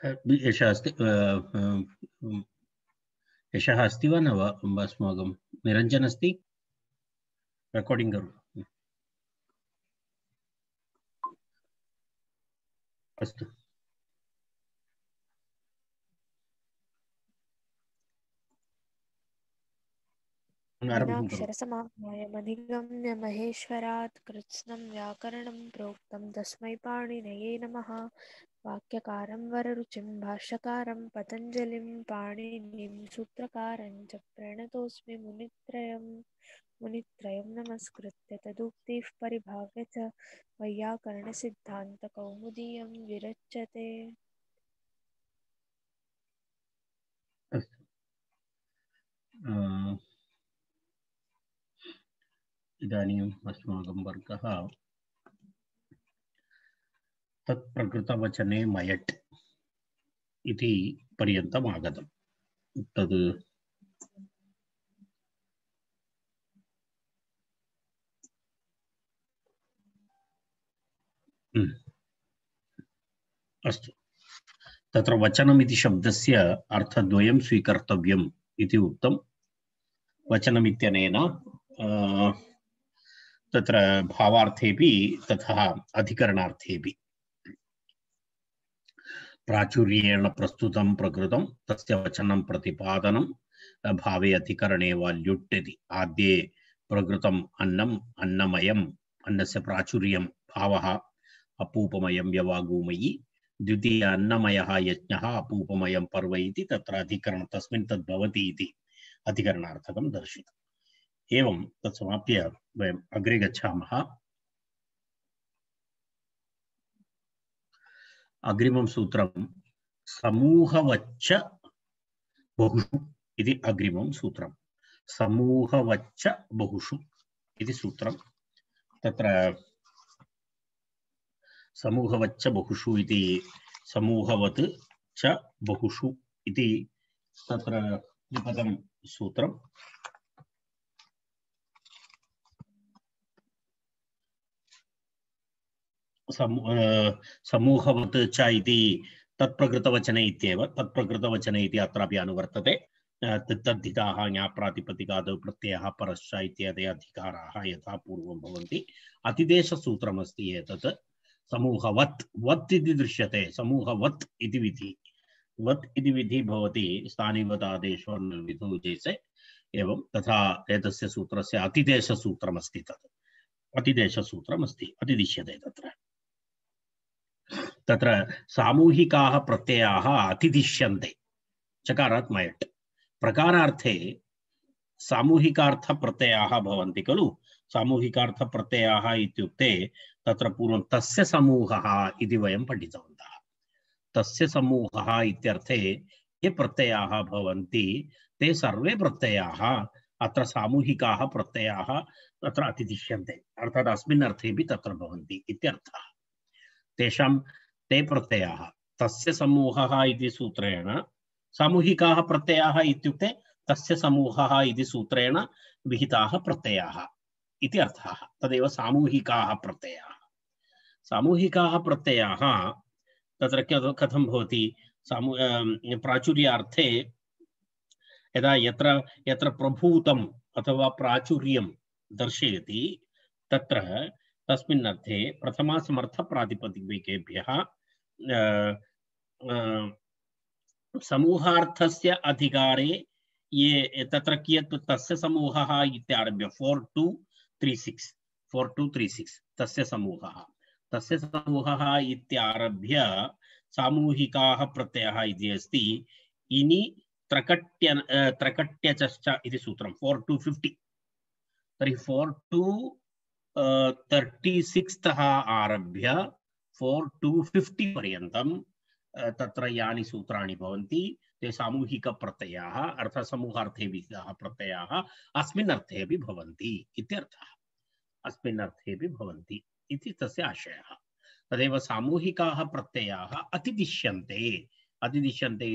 एषः अस्ति एषः अस्ति वा न वा अस्माकं निरञ्जन अस्ति रेकार्डिङ्ग् करोतु अस्तु अक्षरसमाप्तमधिगम्य महेश्वरात् कृत्स्नं व्याकरणं प्रोक्तं तस्मै पाणिनये नमः। वाक्यकारं वररुचिं भाष्यकारं पतञ्जलिं पाणिनिं सूत्रकारं च प्रणतोऽस्मि मुनित्रयं नमस्कृत्य तदुक्तिः परिभाव्य च वैयाकरणसिद्धान्तकौमुदीयं विरच्यते। इदानीम् अस्माकं वर्गः तत्प्रकृतवचने मयट् इति पर्यन्तम् आगतम्। तद् अस्तु। तत्र वचनमिति शब्दस्य अर्थद्वयं स्वीकर्तव्यम् इति उक्तं। वचनमित्यनेन तत्र भावार्थेपि तथा अधिकरणार्थेपि प्राचुर्येण प्रस्तुतं प्रकृतं तस्य वचनं प्रतिपादनं भावे अधिकरणे वा ल्युट्यति। आद्ये प्रकृतम् अन्नम् अन्नमयम् अन्नस्य प्राचुर्यं भावः अपूपमयं यवागुमयि। द्वितीय अन्नमयः यज्ञः अपूपमयं पर्व इति तत्र अधिकरणं तस्मिन् तद् भवति इति अधिकरणार्थकं दर्शितम्। एवं तत् समाप्य वयम् अग्रे गच्छामः। अग्रिमं सूत्रं समूहवच्च बहुषु इति अग्रिमं सूत्रं। समूहवच्च बहुषु इति सूत्रं। तत्र समूहवच्च बहुषु इति समूहवत् च बहुषु इति तत्र द्विपदं सूत्रं। समूहवत् च इति तत्प्रकृतवचने इत्येव तत्प्रकृतवचने इति अत्रापि अनुवर्तते। तद्धिताः ज्ञाप्रातिपदिकादौ प्रत्ययः परश्च इत्यादि अधिकाराः यथा पूर्वं भवन्ति। अतिदेशसूत्रमस्ति एतत्। समूहवत् वत् इति दृश्यते। समूहवत् इति विधि वत् इति विधि भवति स्थानिवत् आदेशो विधौ जैसे एवं तथा एतस्य सूत्रस्य अतिदेशसूत्रमस्ति। तत् अतिदेशसूत्रमस्ति अतिदिश्यते तत्र। तत्र सामूहिकाः प्रत्ययाः अतिदिश्यन्ते चकारात् मयट्। प्रकारार्थे सामूहिकार्थप्रत्ययाः भवन्ति खलु। सामूहिकार्थप्रत्ययाः इत्युक्ते तत्र पूर्वं तस्य समूहः इति वयं पठितवन्तः। तस्य समूहः इत्यर्थे ये प्रत्ययाः भवन्ति ते सर्वे प्रत्ययाः अत्र सामूहिकाः प्रत्ययाः तत्र अतिदिश्यन्ते। अर्थात् अस्मिन् अर्थेपि तत्र भवन्ति इत्यर्थः। तेषां ते प्रत्ययाः तस्य समूहः इति सूत्रेण सामूहिकाः प्रत्ययाः इत्युक्ते तस्य समूहः इति सूत्रेण विहिताः प्रत्ययाः इति अर्थः। तदेव सामूहिकाः प्रत्ययाः। सामूहिकाः प्रत्ययाः तत्र कथं भवति प्राचुर्यार्थे यदा यत्र यत्र प्रभूतम् अथवा प्राचुर्यं दर्शयति तत्र तस्मिन् अर्थे प्रथमासमर्थप्रातिपदिकेभ्यः समूहार्थस्य अधिकारे ये तत्र कियत् तस्य समूहः इत्यारभ्य 4 to 36 तस्य समूहः इत्यारभ्य सामूहिकाः प्रत्ययः इति अस्ति। इनि त्रकट्यचश्च इति सूत्रं 4 to 50। तर्हि 4 to 36 तः आरभ्य 4 to 50 पर्यन्तं तत्र यानि सूत्राणि भवन्ति ते सामूहिक प्रत्ययाः अर्थात् समूहार्थे विहिताः प्रत्ययाः अस्मिन् अर्थे अपि भवन्ति इत्यर्थः। अस्मिन् अर्थे अपि भवन्ति इति तस्य आशयः। तदेव सामूहिकाः प्रत्ययाः अतिदिश्यन्ते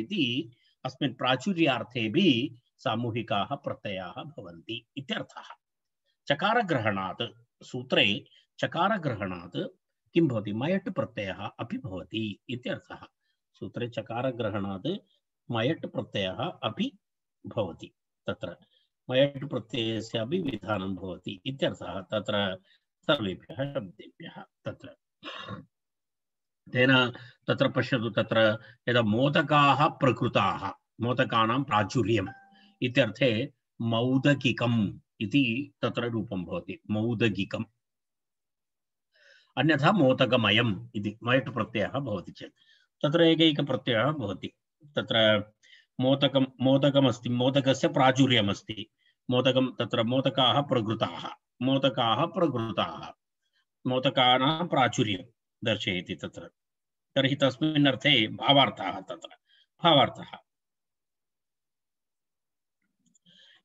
इति अस्मिन् प्राचुर्यार्थेपि सामूहिकाः प्रत्ययाः भवन्ति इत्यर्थः। चकारग्रहणात् सूत्रे चकारग्रहणात् किं भवति मयट् प्रत्ययः अपि भवति इत्यर्थः। सूत्रे चकारग्रहणात् मयट् प्रत्ययः अपि भवति। तत्र मयट् प्रत्ययस्यापि विधानं भवति इत्यर्थः तत्र सर्वेभ्यः शब्देभ्यः। तत्र तेन तत्र पश्यतु, तत्र यदा मोदकाः प्रकृताः, मोदकानां प्राचुर्यम् इत्यर्थे मौदगिकम् इति तत्र रूपं भवति, मौदगिकम्। अन्यथा मोदकमयम् इति मयट् प्रत्ययः भवति चेत् तत्र एकैक प्रत्ययः भवति। तत्र मोदकमस्ति, मोदकस्य प्राचुर्यमस्ति, मोदकं तत्र मोदकाः प्रकृताः, मोदकाः प्रकृताः, मोदकानां प्राचुर्यं दर्शयति तत्र। तर्हि तस्मिन् अर्थे भावार्थः, तत्र भावार्थः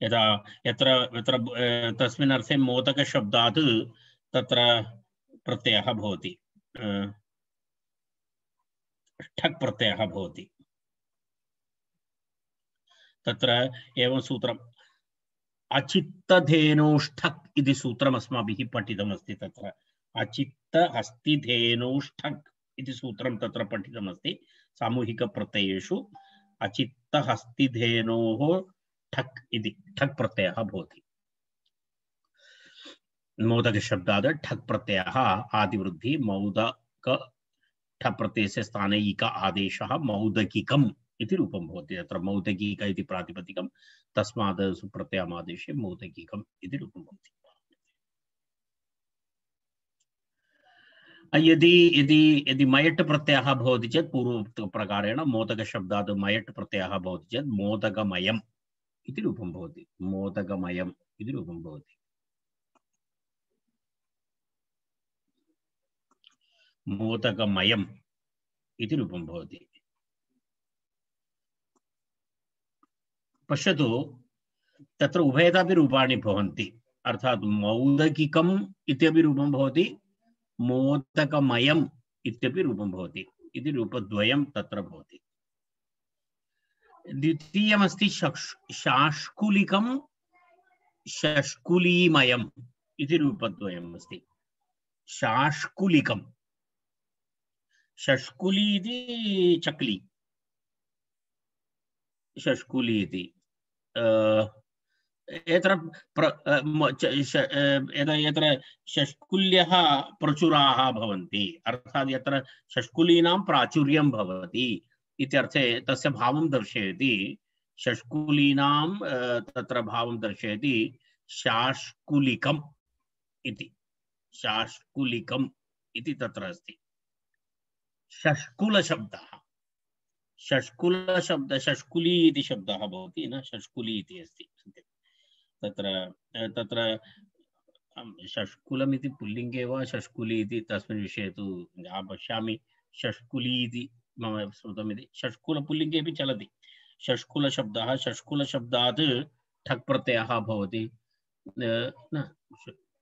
यदा यत्र यत्र तस्मिन् अर्थे मोदकशब्दात् तत्र प्रत्ययः भवति, ठक् प्रत्ययः भवति। तत्र एवं सूत्रम् अचित्तधेनोष्ठक् इति सूत्रम् अस्माभिः पठितमस्ति। तत्र अचित्तहस्तिधेनोष्ठक् इति सूत्रं तत्र पठितमस्ति। सामूहिकप्रत्ययेषु अचित्तहस्तिधेनोः ठक् इति ठक् प्रत्ययः भवति। मोदकशब्दात् ठक् प्रत्ययः आदिवृद्धि मौदक ठक् प्रत्ययस्य स्थाने इक आदेशः मौदगिकम् इति रूपं भवति। तत्र मौदगिक इति प्रातिपदिकं, तस्मात् सुप्रत्ययामादेशे मौदगिकम् इति रूपं भवति। यदि यदि यदि मयट् प्रत्ययः भवति चेत् पूर्वोक्त प्रकारेण मोदकशब्दात् मयट् प्रत्ययः भवति चेत् मोदकमयम् इति रूपं भवति, मोदकमयम् इति रूपं भवति। मोदकमयम् इति रूपं भवति। पश्यतु, तत्र उभयतापि रूपाणि भवन्ति, अर्थात् मौदगिकम् इत्यपि रूपं भवति, मोदकमयम् इत्यपि रूपं भवति, इति रूपद्वयं तत्र भवति। द्वितीयमस्ति शाष्कुलिकं शष्कुलीमयम् इति रूपद्वयम् अस्ति। शाष्कुलिकं, शष्कुली इति चक्ली, शष्कुली इति यत्र शष्कुल्यः प्रचुराः भवन्ति, अर्थात् यत्र शष्कुलीनां प्राचुर्यं भवति इत्यर्थे तस्य भावं दर्शयति। शष्कुलीनां तत्र भावं दर्शयति शाष्कुलिकम् इति, शाष्कुलिकम् इति तत्र अस्ति। शष्कुलशब्दः, शष्कुलशब्द शष्कुली इति शब्दः भवति न, शष्कुली इति अस्ति। तत्र तत्र शष्कुलम् इति पुल्लिङ्गे वा शष्कुली इति तस्मिन् विषये तु पश्यामि। शष्कुली इति मम श्रुतमिति, शष्कुल पुल्लिङ्गे अपि चलति। शष्कुलशब्दः, शष्कुलशब्दात् ठक् प्रत्ययः भवति न।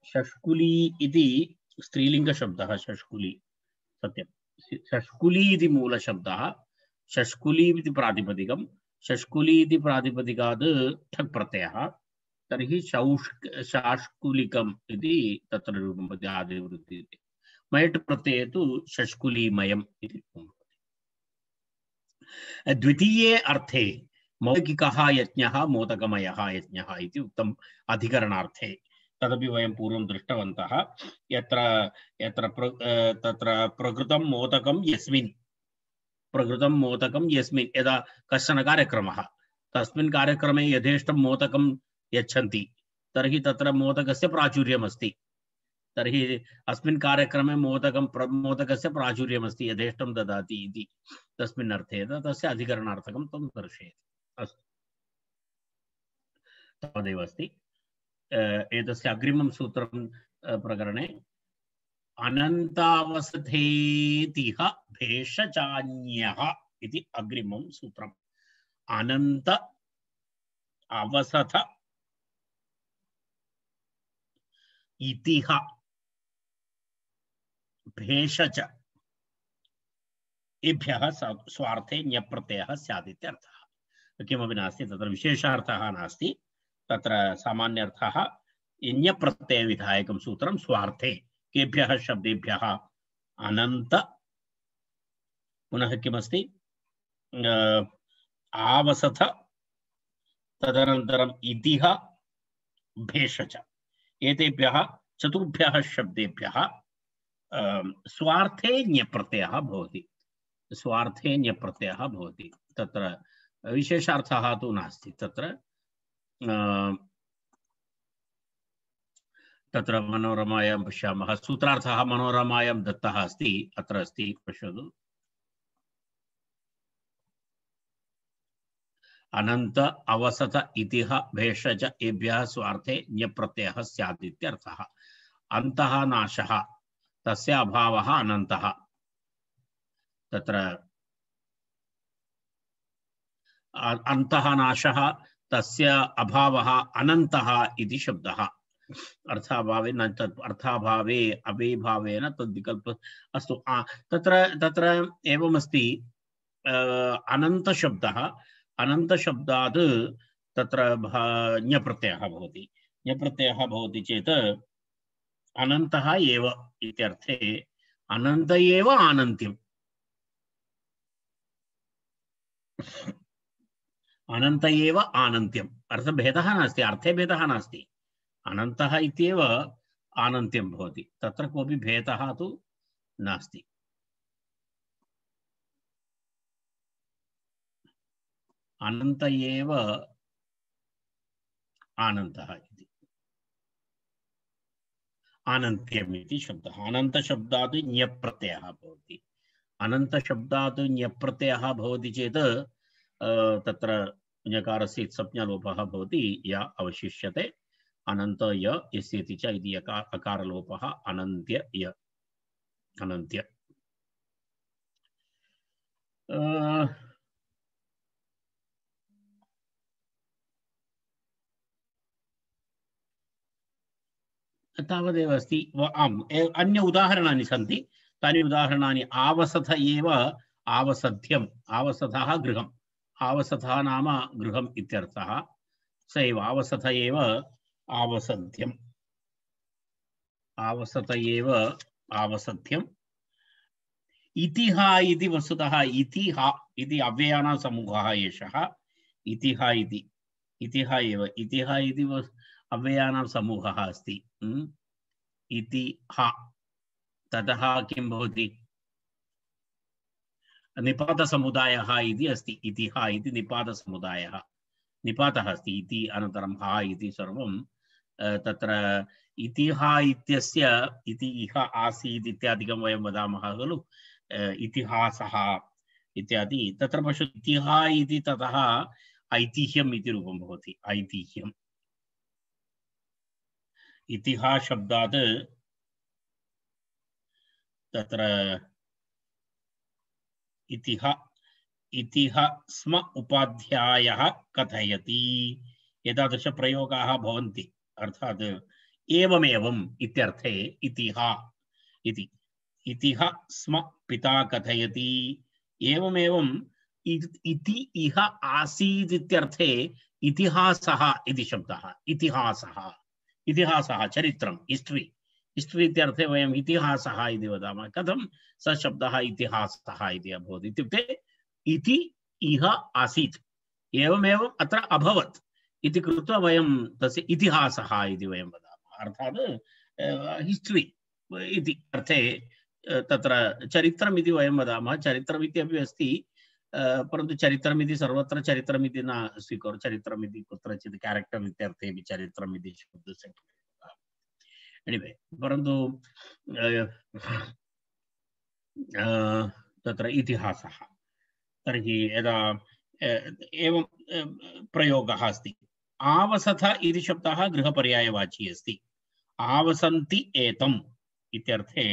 शष्कुली इति स्त्रीलिङ्गशब्दः, शष्कुली सत्यं। शष्कुली इति मूलशब्दः, शष्कुली इति प्रातिपदिकं, शष्कुली इति प्रातिपदिकात् ठक् प्रत्ययः, तर्हि शाष्कुलिकम् इति तत्र रूपं भवति, आदिवृत्ति इति। मयट् प्रत्यये तु शष्कुलीमयम् इति रूपं भवति। द्वितीये अर्थे मौदगिकः यज्ञः मोदकमयः यज्ञः इति उक्तम् अधिकरणार्थे। तदपि वयं पूर्वं दृष्टवन्तः। यत्र यत्र तत्र प्रकृतं मोदकं यस्मिन्, प्रकृतं मोदकं यस्मिन्, यदा कश्चन कार्यक्रमः, तस्मिन् कार्यक्रमे यथेष्टं मोदकं यच्छन्ति तर्हि तत्र मोदकस्य प्राचुर्यमस्ति। तर्हि अस्मिन् कार्यक्रमे मोदकस्य प्राचुर्यमस्ति, यथेष्टं ददाति इति तस्मिन् अर्थे तस्य अधिकरणार्थकं तं दर्शयति। अस्तु, तावदेव अस्ति। एतस्य अग्रिमं सूत्रं प्रकरणे अनन्तावसथेतिह भेषजान्यः इति अग्रिमं सूत्रम्। अनन्त अवसथ इतिह भेषज एभ्यः स्वार्थे ञप्रत्ययः स्यात् इत्यर्थः। किमपि नास्ति, तत्र विशेषार्थः नास्ति, तत्र सामान्यर्थः ञप्रत्ययविधायकं सूत्रं स्वार्थे केभ्यः शब्देभ्यः अनन्त, पुनः किमस्ति आवसथ तदनन्तरम् इतिह भेषज एतेभ्यः चतुर्भ्यः शब्देभ्यः स्वार्थे ञप्रत्ययः भवति। स्वार्थे ञप्रत्ययः भवति। तत्र विशेषार्थः तु नास्ति। तत्र मनोरमायां पश्यामः। सूत्रार्थः मनोरमायां दत्तः अस्ति, अत्र अस्ति, पश्यतु। अनंत अवसत इतिह भेषज एभ्यः स्वार्थे ञप्रत्ययः स्यात् इत्यर्थः। अन्तः नाशः तस्य अभावः अनन्तः। तत्र अन्तः नाशः तस्य अभावः अनन्तः इति शब्दः। अर्थाभावे न तत् अर्थाभावे अवेभावेन तद् विकल्प अस्तु। तत्र एवमस्ति, अनन्त शब्दः, अनंत शब्दात् तत्र ञप्रत्ययः भवति। ञप्रत्ययः भवति चेत् अनन्तः एव इत्यर्थे अनन्त एव आनन्त्यम्। अनन्त एव आनन्त्यम्। अर्थभेदः नास्ति, अर्थे भेदः नास्ति। अनन्तः इत्येव आनन्त्यं भवति। तत्र कोऽपि भेदः तु नास्ति। अनंत एव आनन्तः इति आनन्त्यम् इति शब्दः। अनन्त शब्दात् ञप्रत्ययः भवति। अनन्त शब्दात् ञप्रत्ययः भवति चेत् तत्र ञकारस्य संज्ञालोपः भवति, य अवशिष्यते। अनन्त य यस्येति च इति अकारलोपः अनन्त्य य अनन्त्य। तावदेव अस्ति। आम्, अन्य उदाहरणानि सन्ति। तानि उदाहरणानि आवसथ एव आवसध्यम्। आवसथः गृहम्। आवसथः नाम गृहम् इत्यर्थः। स एव आवसथ एव आवसध्यम्। आवसथ एव आवसध्यम्। इतिह इति वस्तुतः इतिह इति अव्ययानां समूहः एषः। इतिह इति इतिह एव इतिह इति अव्ययानां समूहः अस्ति। इतिह ततः किं भवति? निपातसमुदायः इति अस्ति। इतिह इति निपातसमुदायः। निपातः अस्ति, इति अनन्तरं हा इति सर्वं तत्र इतिह इत्यस्य इति इह आसीत् इत्यादिकं वयं वदामः खलु, इतिहासः इत्यादि। तत्र पश्यतु, इतिह इति ततः ऐतिह्यम् इति रूपं भवति। ऐतिह्यम्। इतिहा शब्दात् तत्र इतिह इतिह स्म उपाध्यायः कथयति एतादृश प्रयोगाः भवन्ति। अर्थात् एवमेवम् इत्यर्थे इतिह इति। इतिह स्म पिता कथयति एवमेवम् इति इह आसीत् इत्यर्थे इतिहासः इति शब्दः। इतिहासः इतिहासः चरित्रं, हिस्ट्री। हिस्ट्री इत्यर्थे वयम् इतिहासः इति वदामः। कथं स शब्दः इतिहासः इति अभवत् इत्युक्ते इति इह आसीत् एवमेवम् अत्र अभवत् इति कृत्वा वयं तस्य इतिहासः इति वयं वदामः। अर्थात् हिस्ट्री इति अर्थे तत्र चरित्रम् इति वयं वदामः। चरित्रम् इति अपि अस्ति, परन्तु चरित्रम् इति सर्वत्र चरित्रम् इति न स्वीकुर्मः। चरित्रम् इति कुत्रचित् क्यारेक्टर् इत्यर्थे अपि चरित्रम् इति शब्दस्य एनिवे, परन्तु तत्र इतिहासः। तर्हि यदा एवं प्रयोगः अस्ति। आवसथ इति शब्दः गृहपर्यायवाची अस्ति। आवसन्ति एतम् इत्यर्थे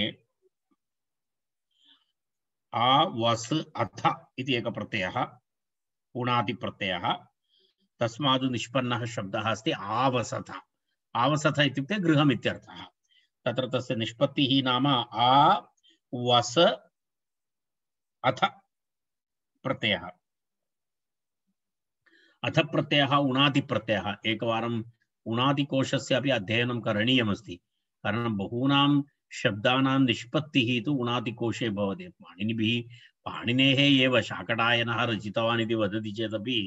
आवस अथ इति एकः प्रत्ययः, उणादिप्रत्ययः। तस्मात् निष्पन्नः शब्दः अस्ति आवसथ। आवसथ इत्युक्ते गृहम् इत्यर्थः। तत्र तस्य निष्पत्तिः नाम आवस अथ प्रत्ययः। अथ प्रत्ययः उणादिप्रत्ययः। एकवारम् उणादिकोशस्य अपि अध्ययनं करणीयमस्ति, कारणं बहूनां शब्दानां निष्पत्तिः तु उणादिकोशे भवति। पाणिनिभिः पाणिनेः एव शाकटायनः रचितवान् इति वदति चेदपि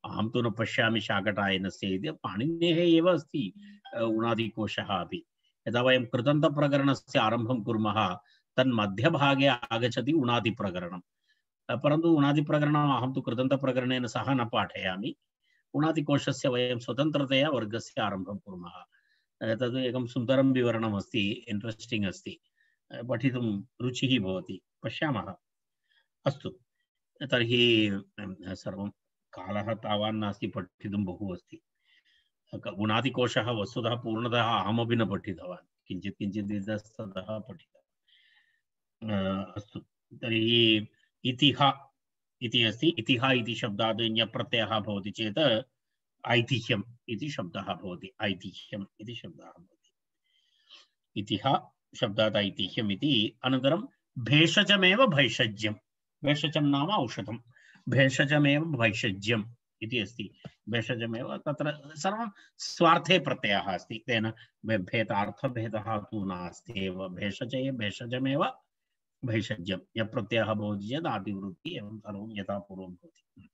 अहं तु न पश्यामि शाकटायनस्य इति। पाणिनेः एव अस्ति उणादिकोशः अपि। यदा वयं कृतन्तप्रकरणस्य आरम्भं कुर्मः तन्मध्यभागे आगच्छति उणादिप्रकरणं। परन्तु उणादिप्रकरणम् अहं तु कृतन्तप्रकरणेन सह न पाठयामि। उणादिकोशस्य वयं स्वतन्त्रतया वर्गस्य आरम्भं कुर्मः। तद् एकं सुन्दरं विवरणमस्ति, इण्ट्रेस्टिङ्ग् अस्ति, पठितुं रुचिः भवति। पश्यामः। अस्तु, तर्हि सर्वं कालः तावान् नास्ति, पठितुं बहु अस्ति। उणादिकोशः वस्तुतः पूर्णतः अहमपि न पठितवान्, किञ्चित् किञ्चित् इतस्ततः पठितवान्। अस्तु, तर्हि इतिः इति अस्ति। इतिः इति शब्दात् ञप्रत्ययः भवति चेत् ऐतिह्यम् इति शब्दः भवति। ऐतिह्यम् इति शब्दः भवति। इतिः शब्दात् ऐतिह्यम् इति। अनन्तरं भेषजमेव भैषज्यं। भेषजं नाम औषधं। भेषजमेव भैषज्यम् इति अस्ति। भेषजमेव तत्र सर्वं स्वार्थे प्रत्ययः अस्ति। तेन भेदार्थभेदः तु नास्ति एव। भेषजे भेषजमेव भैषज्यं। यः प्रत्ययः भवति चेत् आदिवृत्तिः एवं सर्वं यथा पूर्वं भवति।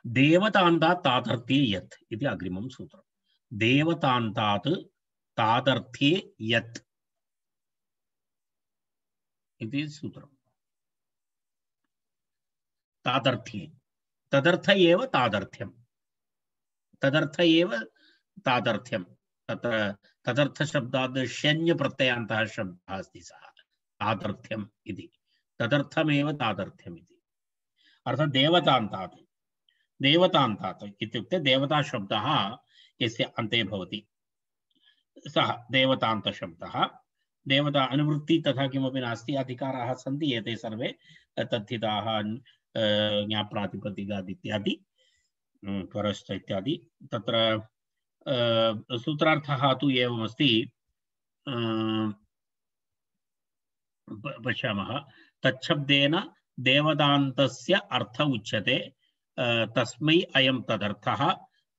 देवतान्तात् तादर्थ्ये यत् इति अग्रिमं सूत्रम्। देवतान्तात् तादर्थ्ये यत् इति सूत्रम्। तादर्थ्ये, तदर्थ एव तादर्थ्यं। तदर्थ एव तादर्थ्यं। तत्र तदर्थशब्दात् ष्यञ्प्रत्ययान्तः शब्दः अस्ति, सः तादर्थ्यम् इति। तदर्थमेव तादर्थ्यम् इति। अर्थात् देवतान्तात्। देवतान्तात् इत्युक्ते देवताशब्दः यस्य अन्ते भवति सः देवतान्तशब्दः। देवता अनुवृत्ति तथा किमपि नास्ति, अधिकाराः सन्ति। एते सर्वे तद्धिताः ज्ञाप्रातिपदिकात् इत्यादि, परश्च इत्यादि। तत्र सूत्रार्थः तु एवमस्ति। पश्यामः। तच्छब्देन देवतान्तस्य अर्थ उच्यते, तस्मै अयं तदर्थः।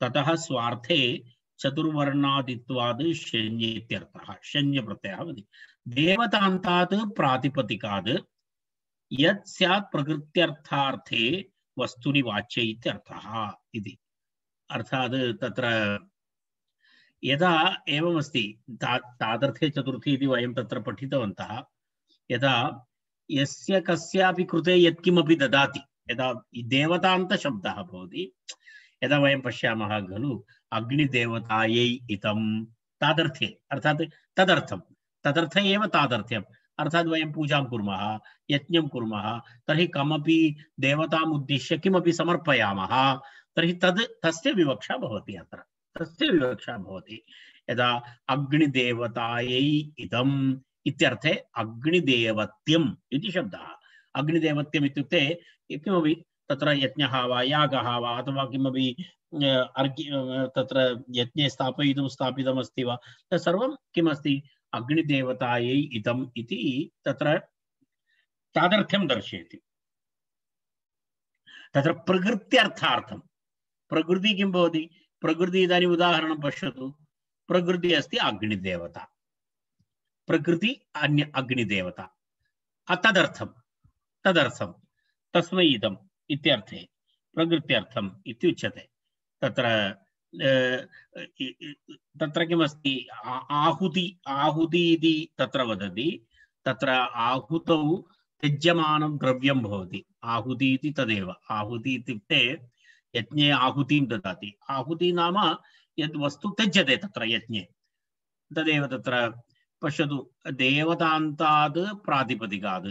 ततः स्वार्थे चतुर्वर्णादित्वाद् षण्येत्यर्थः। षण्यप्रत्ययः भवति। देवतान्तात् प्रातिपदिकात् यत् स्यात् प्रकृत्यर्थार्थे वस्तुनि वाच्य इत्यर्थः इति। अर्थात् तत्र यदा एवमस्ति, तादर्थे चतुर्थी इति वयं तत्र पठितवन्तः। यदा यस्य कस्यापि कृते यत्किमपि ददाति, यदा देवतान्तशब्दः भवति, यदा वयं पश्यामः खलु, अग्निदेवतायै इतं तादर्थे, अर्थात् तदर्थं, तदर्थ एव तादर्थ्यम्। अर्थात् वयं पूजां कुर्मः, यज्ञं कुर्मः, तर्हि कमपि देवताम् उद्दिश्य किमपि समर्पयामः, तर्हि तस्य विवक्षा भवति। अत्र तस्य विवक्षा भवति। यदा अग्निदेवतायै इदम् इत्यर्थे अग्निदेवत्यम् इति शब्दः। अग्निदेवत्यम् इत्युक्ते किमपि तत्र यज्ञः वा यागः वा अथवा किमपि तत्र यज्ञे स्थापितमस्ति वा, तत्सर्वं किमस्ति, अग्निदेवतायै इदम् इति तत्र तादर्थ्यं दर्शयति। तत्र प्रकृत्यर्थार्थं। प्रकृति किं भवति? प्रकृति इदानीम् उदाहरणं पश्यतु। प्रकृति अस्ति अग्निदेवता, प्रकृति अग्निदेवता। तदर्थं तदर्थं तस्मै इदम् इत्यर्थे प्रकृत्यर्थम् इत्युच्यते। तत्र तत्र किमस्ति, आहुति आहुति इति तत्र वदति। तत्र आहुतौ त्यज्यमानं द्रव्यं भवति। आहुति इति तदेव। आहुति इत्युक्ते यज्ञे आहुतिं ददाति। आहुति नाम यद् वस्तु त्यज्यते तत्र यज्ञे, तदेव। तत्र पश्यतु, देवतान्तात् प्रातिपदिकात्।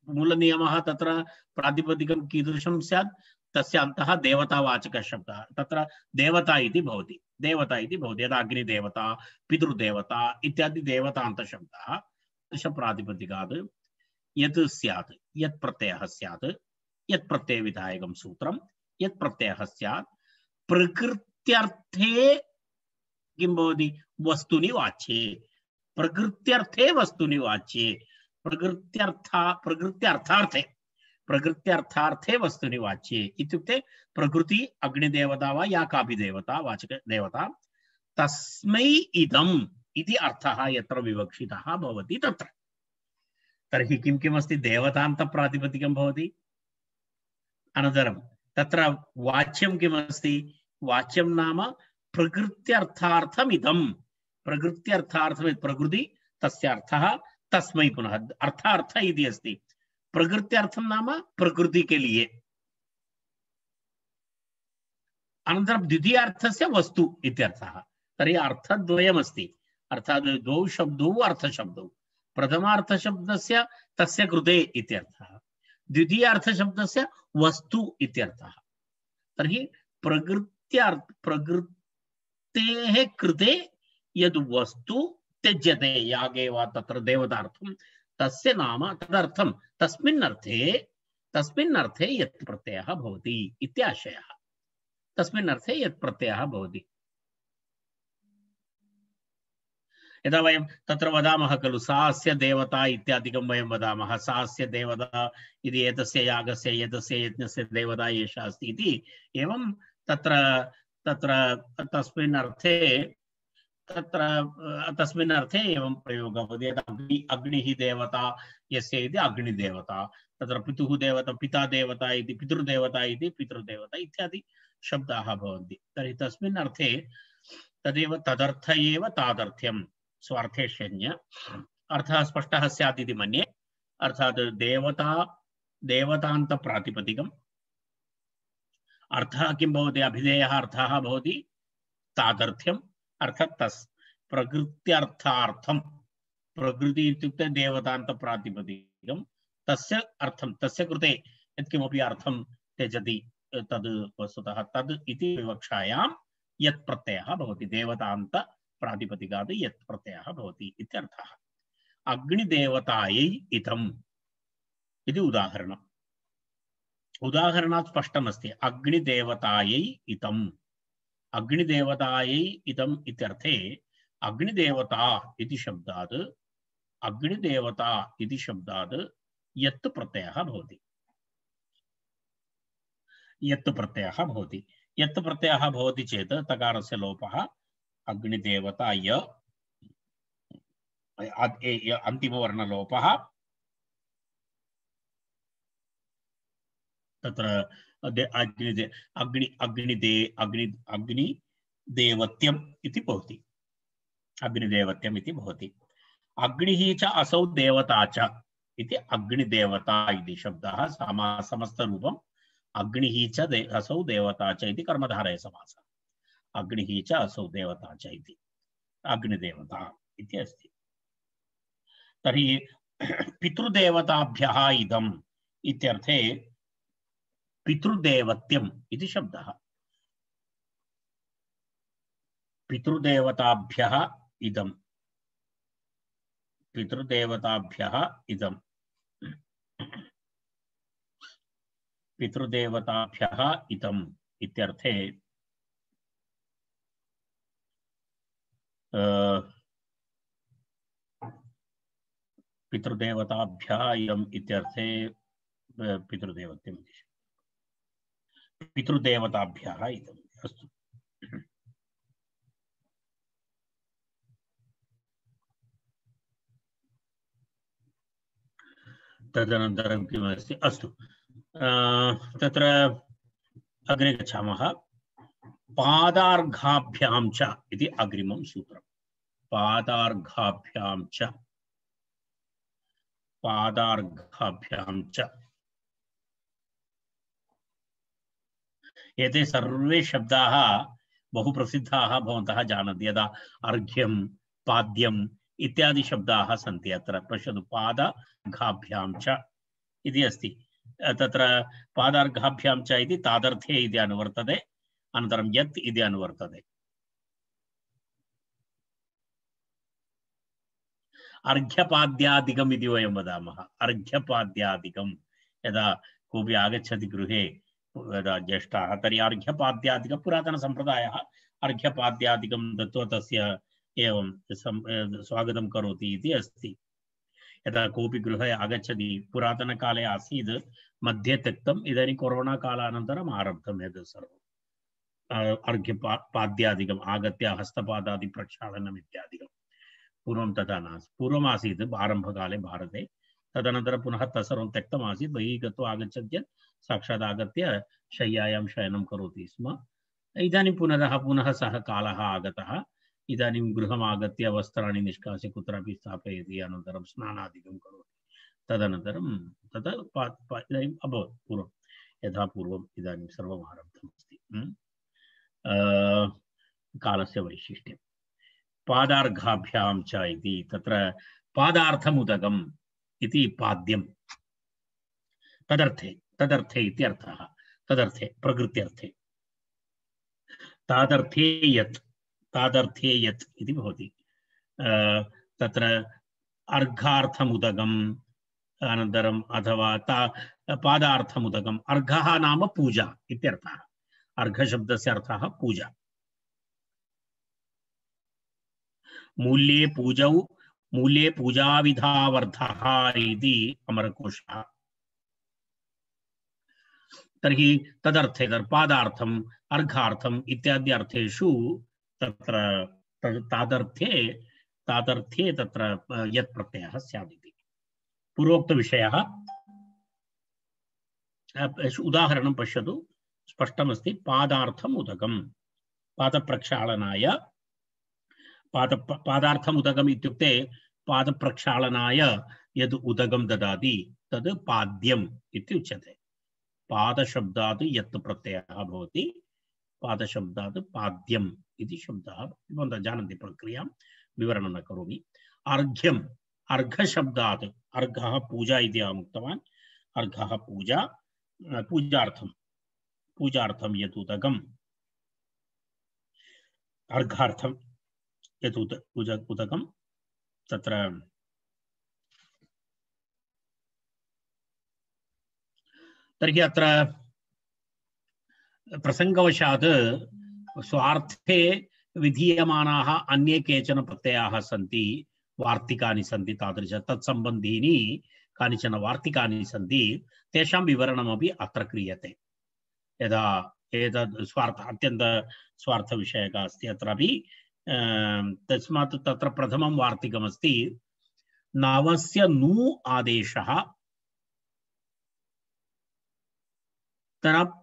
मूलनियमः तत्र प्रातिपदिकं कीदृशं स्यात्, तस्य अन्तः देवतावाचकशब्दः। तत्र देवता इति भवति। देवता इति भवति। यदा अग्निदेवता, पितृदेवता इत्यादि देवतान्तशब्दः, तस्य प्रातिपदिकात् यत् स्यात्, यत् प्रत्ययः स्यात्, यत् प्रत्ययविधायकं सूत्रं, यत् प्रत्ययः स्यात्, प्रकृत्यर्थे किं भवति, वस्तुनि वाच्ये। प्रकृत्यर्थे वस्तुनि वाच्ये। प्रकृत्यर्थार्थे वस्तुनि वाच्ये इत्युक्ते प्रकृति अग्निदेवता वा या कापि देवता, वाचक देवता, तस्मै इदम् इति अर्थः यत्र विवक्षितः भवति तत्र। तर्हि किं किमस्ति देवतान्तप्रातिपदिकं भवति अनन्तरं तत्र वाच्यं किमस्ति वाच्यं नाम प्रकृत्यर्थार्थमिदं प्रकृत्यर्थार्थं प्रकृति तस्य अर्थः तस्मै पुनः अर्थ इति अस्ति प्रकृत्यर्थं नाम प्रकृति के लिए अनन्तरं द्वितीयार्थस्य वस्तु इत्यर्थः तर्हि अर्थद्वयमस्ति अर्थात् द्वौ शब्दौ अर्थशब्दौ प्रथमार्थशब्दस्य तस्य कृते इत्यर्थः द्वितीयार्थशब्दस्य वस्तु इत्यर्थः तर्हि प्रकृतेः कृते यद् वस्तु त्यज्यते यागे वा तत्र देवतार्थं तस्य नाम तदर्थं तस्मिन् अर्थे यत् प्रत्ययः भवति इत्याशयः तस्मिन् अर्थे यत् प्रत्ययः भवति यदा वयं तत्र वदामः खलु सा अस्य देवता इत्यादिकं वयं वदामः सा अस्य देवता इति एतस्य यागस्य एतस्य यज्ञस्य देवता एषा अस्ति इति एवं तत्र तत्र तस्मिन् अर्थे एवं प्रयोगः भवति यदा अग्निः देवता यस्य इति अग्निदेवता तत्र पितुः देवता पिता देवता इति पितृदेवता इत्यादि शब्दाः भवन्ति तर्हि तस्मिन् अर्थे तदेव तदर्थ एव तादर्थ्यं स्वार्थे शन्य अर्थः स्पष्टः स्यात् इति मन्ये अर्थात् देवतान्त प्रातिपदिकम् अर्थः किं भवति अभिधेयः अर्थः भवति तादर्थ्यम् अर्थात् तस् प्रकृत्यर्थार्थं प्रकृति इत्युक्ते देवतान्त प्रातिपदिकं तस्य अर्थं तस्य कृते यत्किमपि अर्थं त्यजति तद् वस्तुतः तद् इति विवक्षायां यत् प्रत्ययः भवति देवतान्त प्रातिपदिकात् यत् प्रत्ययः भवति इत्यर्थः अग्निदेवतायै इदम् इति उदाहरणात् स्पष्टमस्ति अग्निदेवतायै इदम् इत्यर्थे अग्निदेवता इति शब्दात् यत् प्रत्ययः भवति चेत् तकारस्य लोपः अग्निदेवता अंतिमवर्णलोपः तत्र अग्निदेवत्यम् इति भवति अग्निः च असौ देवता च इति अग्निदेवता इति शब्दः समस्तरूपम् अग्निः च असौ देवता च इति कर्मधारय समासः अग्निः च असौ देवता च इति अग्निदेवता इति अस्ति तर्हि पितृदेवताभ्यः इदम् इत्यर्थे पितृदेवत्यम् इति शब्दः पितृदेवताभ्यः इदम् इत्यर्थे पितृदेवताभ्यः इदम् इत्यर्थे पितृदेवत्यम् पितृदेवताभ्यः इदम् अस्तु तदनन्तरं किमस्ति अस्तु तत्र अग्रे गच्छामः पादार्घाभ्यां च इति अग्रिमं सूत्रं पादार्घाभ्यां च एते सर्वे शब्दाः बहु प्रसिद्धाः भवन्तः जानन्ति यदा अर्घ्यं पाद्यम् इत्यादि शब्दाः सन्ति अत्र पश्यतु पादार्घाभ्यां च इति अस्ति तत्र पादार्घाभ्यां च इति तादर्थे इति अनुवर्तते अनन्तरं यत् इति अनुवर्तते अर्घ्यपाद्यादिकम् इति वयं वदामः अर्घ्यपाद्यादिकं यदा कोऽपि आगच्छति गृहे यदा ज्येष्ठाः तर्हि अर्घ्यपाद्यादिकं पुरातनसम्प्रदायः अर्घ्यपाद्यादिकं दत्त्वा तस्य एवं स्वागतं करोति इति अस्ति यदा कोऽपि गृहे आगच्छति पुरातनकाले आसीत् मध्ये त्यक्तम् इदानीं कोरोना कालानन्तरम् आरब्धम् एतत् सर्वम् अर्घ्यपाद्यादिकम् आगत्य हस्तपादादि प्रक्षालनम् इत्यादिकं पूर्वं तथा नास्ति पूर्वमासीत् आरम्भकाले भारते तदनन्तरं पुनः तत्सर्वं त्यक्तम् आसीत् बहिः गत्वा आगच्छति चेत् साक्षात् आगत्य शय्यायां शयनं करोति स्म इदानीं पुनः सः कालः आगतः इदानीं गृहम् आगत्य वस्त्राणि निष्कास्य कुत्रापि स्थापयति अनन्तरं स्नानादिकं करोति तदनन्तरं तदा इदानीम् अभवत् पूर्वं यथा पूर्वम् इदानीं सर्वम् आरब्धम् अस्ति कालस्य वैशिष्ट्यं पादार्घाभ्यां च इति तत्र पादार्थमुदकम् इति पाद्यं तदर्थे इति अर्थः तदर्थे प्रकृत्यर्थे तादर्थे यत् इति भवति तत्र अर्घार्थमुदकम् अनन्तरम् अथवा पादार्थमुदकम् अर्घः नाम पूजा इत्यर्थः अर्घशब्दस्य अर्थः पूजा मूल्ये पूजाविधावर्थः इति अमरकोशः तर्हि तदर्थे पादार्थम् अर्घार्थम् इत्यादि अर्थेषु तत्र तादर्थे तत्र यत् प्रत्ययः स्यात् इति पूर्वोक्तविषयः उदाहरणं पश्यतु स्पष्टमस्ति पादार्थम् उदकम् पादप्रक्षालनाय पादार्थम् उदकम् इत्युक्ते पादप्रक्षालनाय यद् उदकं ददाति तद् पाद्यम् इति उच्यते पादशब्दात् यत् प्रत्ययः भवति पादशब्दात् पाद्यम् इति शब्दः भवन्तः जानन्ति प्रक्रियां विवरणं न करोमि अर्घ्यम् अर्घशब्दात् अर्घः पूजा इति अहम् उक्तवान् अर्घः पूजा पूजार्थं यत् उदकम् अर्घार्थं यत् उदकं तत्र तर्हि अत्र प्रसंगवशात् स्वार्थे विधीयमानाः अन्ये केचन प्रत्ययाः सन्ति वार्तिकानि सन्ति तादृश तत्सम्बन्धीनि कानिचन वार्तिकानि सन्ति तेषां विवरणमपि अत्र क्रियते यदा एतद् अत्यन्त स्वार्थविषयकः अस्ति अत्रापि तस्मात् तत्र प्रथमं वार्तिकमस्ति नवस्य नु आदेशः तनप्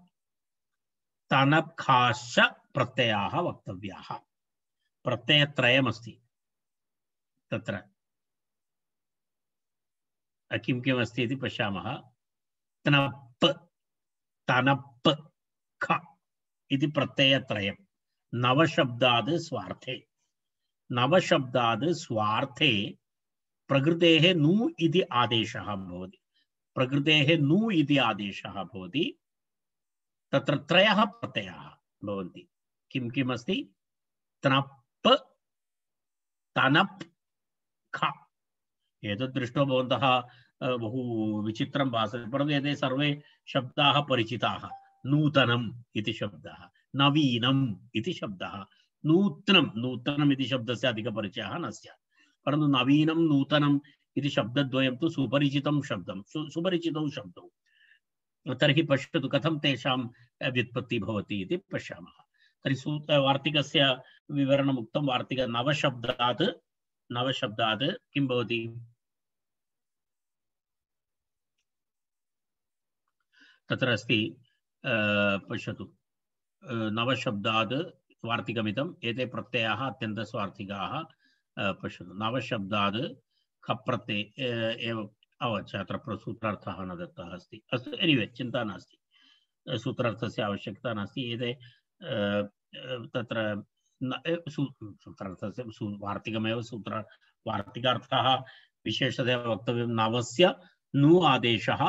तनप्खाश्च प्रत्ययाः वक्तव्याः प्रत्ययत्रयमस्ति तत्र किं किम् अस्ति इति पश्यामः तनप् तनप् ख इति प्रत्ययत्रयं नवशब्दाद् स्वार्थे प्रकृतेः नु इति आदेशः भवति प्रकृतेः नु इति आदेशः भवति तत्र त्रयः प्रत्ययाः भवन्ति किं किम् अस्ति तनप् तनप् ख एतद् दृष्ट्वा भवन्तः बहु विचित्रं भासते परन्तु एते सर्वे शब्दाः परिचिताः नूतनम् इति शब्दः नवीनम् इति शब्दः नूतनम् इति शब्दस्य अधिकपरिचयः न स्यात् परन्तु नवीनं नूतनम् इति शब्दद्वयं तु सुपरिचितौ शब्दौ तर्हि पश्यतु कथं तेषां व्युत्पत्तिः भवति इति पश्यामः तर्हि वार्तिकस्य विवरणम् उक्तं वार्तिक नवशब्दात् किं भवति तत्र अस्ति पश्यतु नवशब्दात् वार्तिकमिदम् एते प्रत्ययाः अत्यन्तस्वार्थिकाः पश्यतु नवशब्दात् खप्रत्यय एव अवश्य अत्र सूत्रार्थः न दत्तः अस्ति अस्तु एनिवे चिन्ता नास्ति सूत्रार्थस्य आवश्यकता नास्ति एते तत्र सूत्रार्थस्य वार्तिकमेव वार्तिकार्थः विशेषतया वक्तव्यं नवस्य नु आदेशः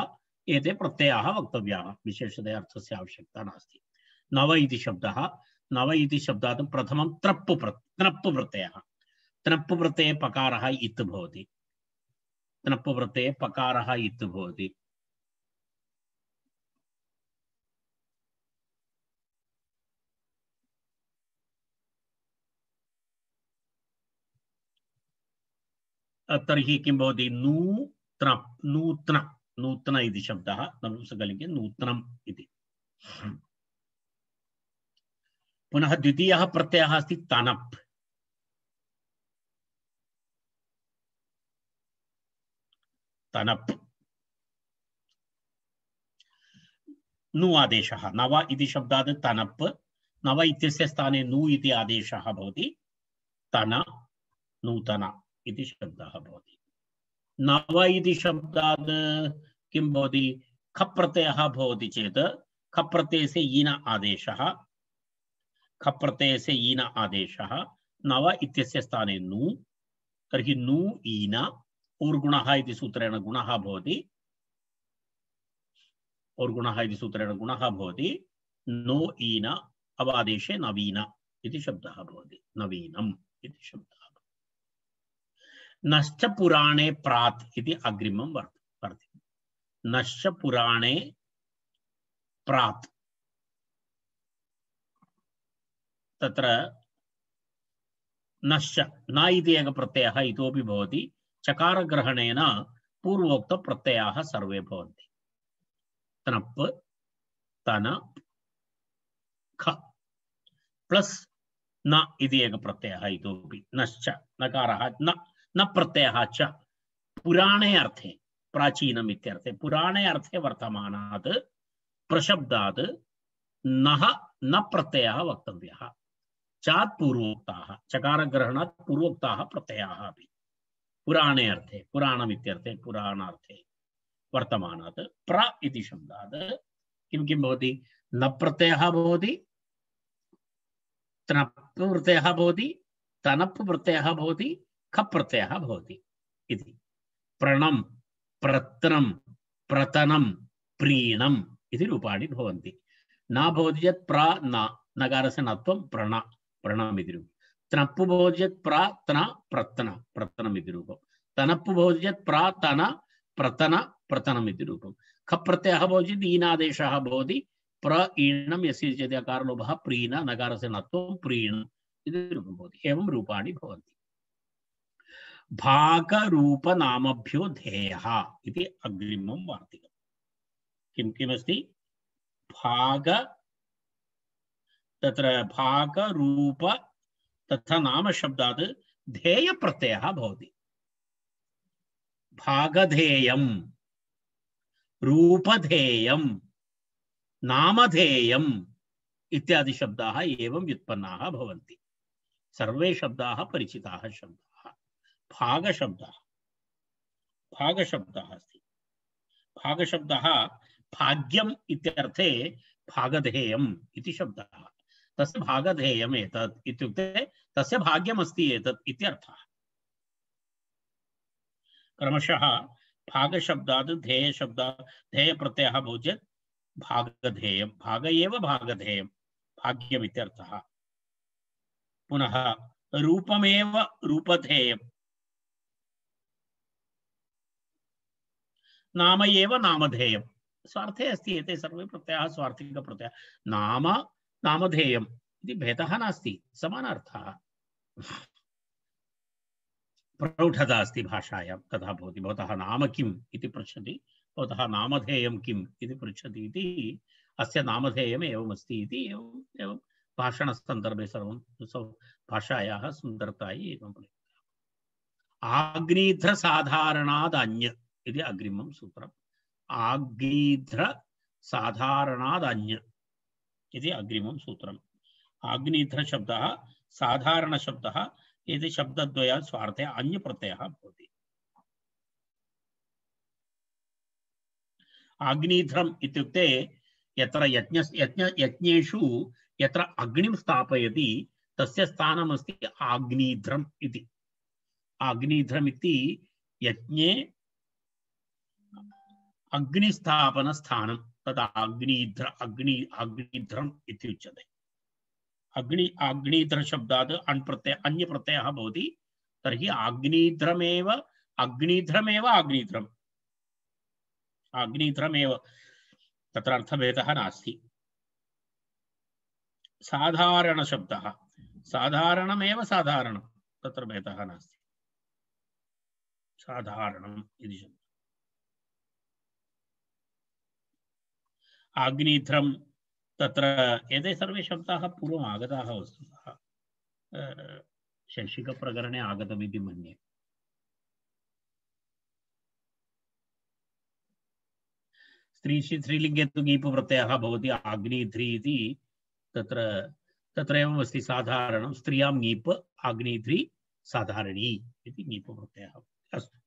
एते प्रत्ययाः वक्तव्याः विशेषतया अर्थस्य आवश्यकता नास्ति नव इति शब्दात् प्रथमं त्रप् प्रत्ययः त्रप् प्रत्यये पकारः इत् भवति त्रप् प्रत्यये पकारः इत् भवति तर्हि किं भवति नूतन इति शब्दः नपुंसकलिङ्गे नूतनम् इति पुनः द्वितीयः प्रत्ययः अस्ति तनप् तनप् नु आदेशः नव इति शब्दात् तनप् नव इत्यस्य स्थाने नु इति आदेशः भवति तन नूतन इति शब्दः भवति नव इति शब्दात् किं भवति खप् प्रत्ययः भवति चेत् खप् प्रत्ययस्य ईन आदेशः खप् प्रत्ययस्य ईन आदेशः नव इत्यस्य स्थाने नु तर्हि नु ईन और गुणः इति सूत्रेण गुणः भवति और गुणः इति सूत्रेण गुणः भवति नो ईन अवादेशे नवीन इति शब्दः भवति नवीनम् इति शब्दः नश्च पुराणे प्रात् इति अग्रिमं वर्तते नश्च पुराणे प्रात् तत्र नश्च न इति एकः प्रत्ययः इतोपि भवति चकारग्रहणेन पूर्वोक्त प्रत्ययाः सर्वे भवन्ति तनप् तन ख प्लस न इति एकः प्रत्ययः इतोपि नश्च नकारः न प्रत्ययः च पुराणे अर्थे प्राचीनम् इत्यर्थे पुराणे अर्थे वर्तमानात् प्रशब्दात् नः न प्रत्ययः वक्तव्यः चात् पूर्वोक्ताः चकारग्रहणात् पूर्वोक्ताः प्रत्ययाः अपि पुराणे अर्थे पुराणम् इत्यर्थे पुराणार्थे वर्तमानात् प्र इति शब्दात् किं किं भवति न प्रत्ययः भवति तनप् प्रत्ययः भवति तनप् प्रत्ययः भवति खप् प्रत्ययः भवति इति प्रणं प्रत्रं प्रतनं प्रीणम् इति रूपाणि भवन्ति न भवति चेत् प्र न नकारस्य नत्वं प्रण प्रणम् इति रूपं तनप् भवति चेत् प्र तन प्रतन प्रतनम् इति रूपं तनप् भवति चेत् प्र तन प्रतन प्रतनम् इति रूपं खप् प्रत्ययः भवति चेत् ईनादेशः भवति प्र ईणं यस्य चेत् अकारलोभः प्रीण नकारस्य नत्वं प्रीण इति रूपं भवति एवं रूपाणि भवन्ति भागरूपनामभ्यो धेयः इति अग्रिमं वार्तिकं किं किमस्ति भाग तत्र भागरूप तथा नाम शब्दात् धेय प्रत्ययः भवति भागधेयं रूपधेयं नामधेयम् इत्यादि शब्दाः एवं व्युत्पन्नाः भवन्ति सर्वे शब्दाः परिचिताः शब्दाः भागशब्दः अस्ति भागशब्दः भाग्यम् इत्यर्थे भागधेयम् इति शब्दः तस्य भागधेयम् एतत् इत्युक्ते तस्य भाग्यमस्ति एतत् इत्यर्थः क्रमशः भागशब्दात् धेयशब्दात् धेयप्रत्ययः भवति चेत् भागधेयं भाग एव भागधेयं भाग्यम् इत्यर्थः पुनः रूपमेव रूपधेयं नाम एव नामधेयं स्वार्थे अस्ति एते सर्वे प्रत्ययाः स्वार्थिक प्रत्ययाः नाम नामधेयम् इति भेदः नास्ति समानार्थः प्रौढता अस्ति भाषायां तथा भवति भवतः नाम किम् इति पृच्छति भवतः नामधेयं किम् इति पृच्छति इति अस्य नामधेयम् एवमस्ति इति एवं भाषणसन्दर्भे सर्वं भाषायाः सुन्दरतायै एवं आग्नेध्रसाधारणाद् अन्य इति अग्रिमं सूत्रम् आग्नेध्रसाधारणाद् अन्य इति अग्रिमं सूत्रम् आग्नेध्रशब्दः साधारणशब्दः इति शब्दद्वयात् स्वार्थे अन्य प्रत्ययः भवति आग्नेध्रम् इत्युक्ते यत्र यज्ञेषु यत्र अग्निं स्थापयति तस्य स्थानमस्ति आग्नेध्रम् इति आग्नेध्रम् इति यज्ञे अग्निस्थापनस्थानं तद् आग्नेध्रम् इत्युच्यते आग्नेध्र शब्दात् अन्य प्रत्ययः भवति तर्हि आग्नेध्रमेव तत्र अर्थभेदः नास्ति साधारणशब्दः साधारणमेव साधारणं तत्र भेदः नास्ति साधारणम् इति शब्दः आग्नेध्रं तत्र एते सर्वे शब्दाः पूर्वम् आगताः वस्तुतः शैक्षिकप्रकरणे आगतमिति मन्ये स्त्रीलिङ्गे तु ङीप् प्रत्ययः भवति अग्निध्री इति तत्र एवम् अस्ति साधारणं स्त्रियां ङीप् अग्निध्री साधारणी इति ङीप् प्रत्ययः अस्तु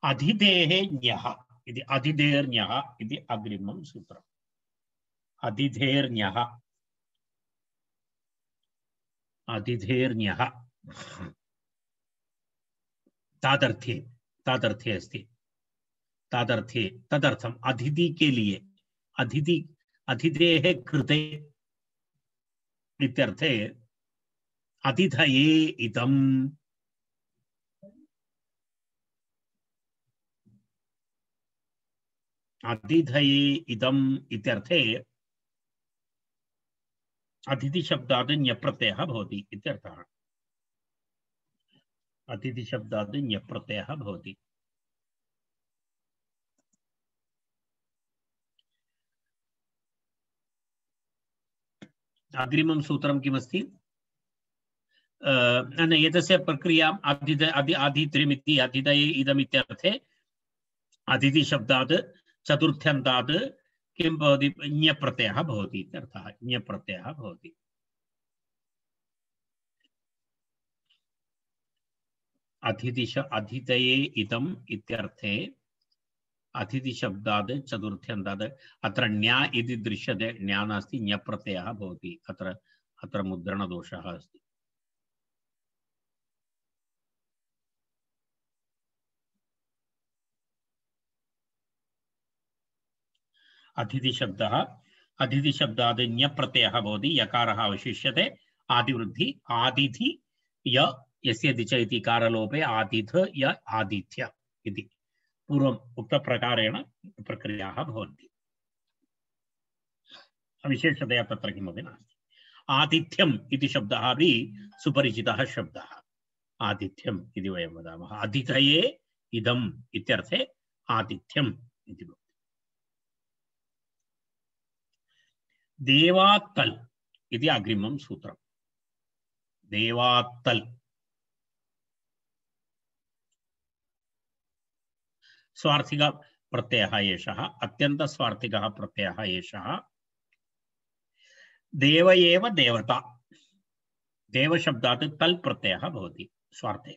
अधिदेः ञः इति अधिदेर्ञः इति अग्रिमं सूत्रम् अधिधेर्ञः अधिधेर्ञः तादर्थे अस्ति तादर्थे तदर्थम अतिथि के लिए अतिथेः कृते इत्यर्थे अतिथये इदम् अतिथये इदम् इत्यर्थे अतिथि शब्दात् ञप्रत्ययः भवति इत्यर्थः अतिथि शब्दात् ञप्रत्ययः भवति अग्रिमं सूत्रं किमस्ति एतस्य प्रक्रियाम् अधित्रिमिति अतिथये इदमित्यर्थे अतिथि शब्दात् चतुर्थ्यन्तात् किं भवति ञप्रत्ययः भवति इत्यर्थः ञप्रत्ययः भवति अतिथये इदम् इत्यर्थे अतिथि शब्दात् चतुर्थ्यन्तात् अत्र ण्या इति दृश्यते ण्या नास्ति ञप्रत्ययः भवति अत्र मुद्रणदोषः अस्ति अतिथि शब्दात् ञप्रत्ययः भवति यकारः अवशिष्यते आदिवृद्धि आदिथि यस्य दिच इति कारलोपे आदिथ य आदित्य इति पूर्वम् उक्तप्रकारेण प्रक्रियाः भवन्ति विशेषतया तत्र किमपि नास्ति आतिथ्यम् इति शब्दः अपि सुपरिचितः शब्दः आतिथ्यम् इति वयं वदामः अतिथये इदम् इत्यर्थे आतिथ्यम् इति भवति देवात्तल् इति अग्रिमं सूत्रम् देवात्तल् स्वार्थिक प्रत्ययः एषः अत्यंत स्वार्थिकः प्रत्ययः एषः देव एव देवता देव शब्दात् तल् प्रत्ययः भवति स्वार्थे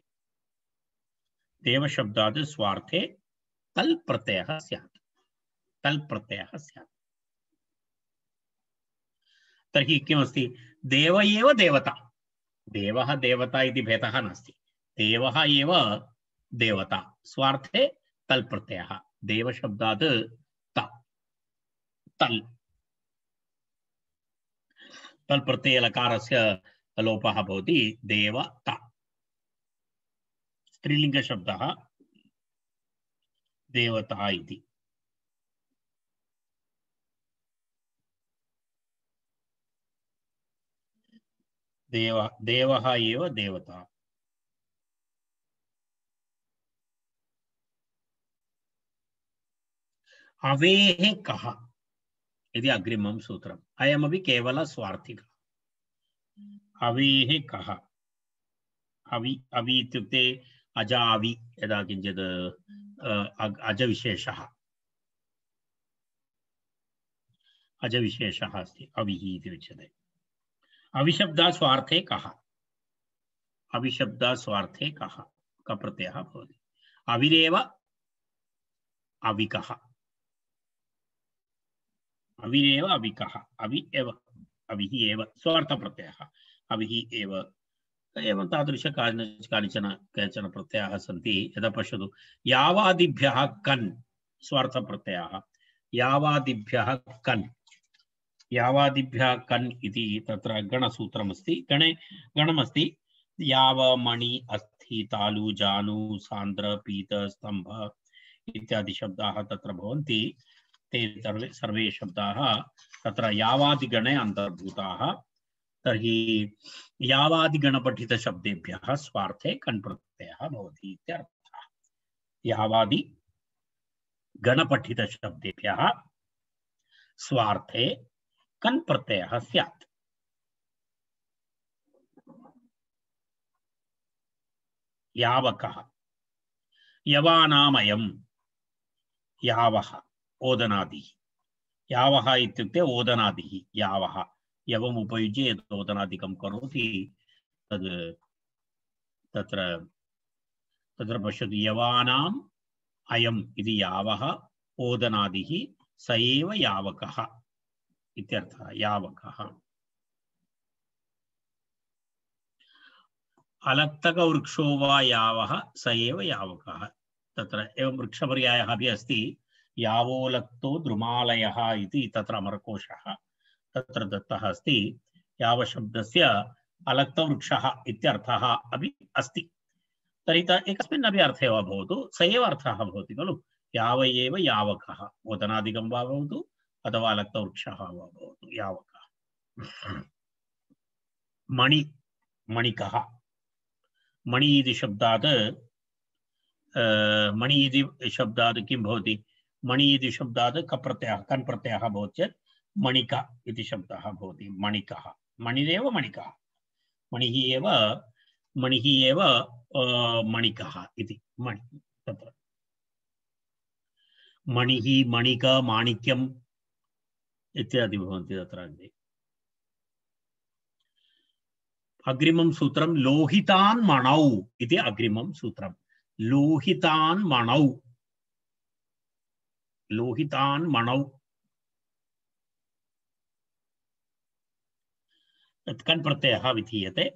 देव शब्दात् स्वार्थे तल् प्रत्ययः स्यात् तल् प्रत्ययः स्यात् तर्हि किमस्ति देव एव देवता देवः देवता इति भेदः नास्ति देवः एव देवता स्वार्थे तल् प्रत्ययः देव शब्दात् तल् तल् प्रत्यय लकारस्य लोपः भवति देवता स्त्रीलिंग शब्दः देवता इति देवः एव देवता अवेः कः इति अग्रिमं सूत्रम् अयमपि केवल स्वार्थिकः अवेः कः अवि इत्युक्ते अजावि यदा किञ्चित् अजविशेषः अस्ति अविः इति उच्यते अविशब्दात् स्वार्थे कः अविशब्दात् स्वार्थे कः प्रत्ययः भवति अविरेव अविकः अविरेव अविकः अवि एव अविः एव स्वार्थ प्रत्ययः अविः एव एवं तादृश केचन प्रत्ययाः सन्ति यदा पश्यतु यावादिभ्यः कन् स्वार्थ प्रत्ययः यावादिभ्यः कन् इति तत्र गणसूत्रमस्ति गणमस्ति याव मणि अस्थि तालु जानु सान्द्र पीत स्तंभ इत्यादि शब्दाः तत्र भवन्ति ते सर्वे शब्दाः तत्र यावादिगणे अन्तर्भूताः तर्हि यावादिगणपठित शब्देभ्यः स्वार्थे कन् प्रत्ययः भवति इत्यर्थः यावादि गणपठित शब्देभ्यः स्वार्थे कन् प्रत्ययः स्यात् यावकः यवानामयं यावः ओदनादिः यावः इत्युक्ते ओदनादिः यावः यवम् उपयुज्य यत् ओदनादिकं करोति तद् तत्र तत्र पश्यतु यवानाम् अयम् इति यावः ओदनादिः स एव यावकः इत्यर्थः यावकः अलक्तकवृक्षो वा यावः स एव यावकः तत्र एवं वृक्षपर्यायः अपि अस्ति यावोलक्तो द्रुमालयः इति तत्र अमरकोशः तत्र दत्तः अस्ति यावशब्दस्य अलक्तवृक्षः इत्यर्थः अपि अस्ति तर्हि एकस्मिन्नपि अर्थे वा भवतु स एव अर्थः भवति खलु याव एव यावकः ओदनादिकं वा भवतु अथवा अलक्तवृक्षः वा भवतु यावकः मणि मणिकः मणि इति शब्दात् मणि इति शब्दात् किं भवति मणि इति शब्दात् कप्रत्ययः कन् प्रत्ययः भवति चेत् मणिक इति शब्दः भवति मणिकः मणिरेव मणिकः मणिः एव मणिकः इति मणि तत्र मणिः मणिक माणिक्यम् इत्यादि भवन्ति तत्र अग्रे अग्रिमं सूत्रं लोहितान् मणौ इति अग्रिमं सूत्रं लोहितान् मणौ कन् प्रत्ययः विधीयते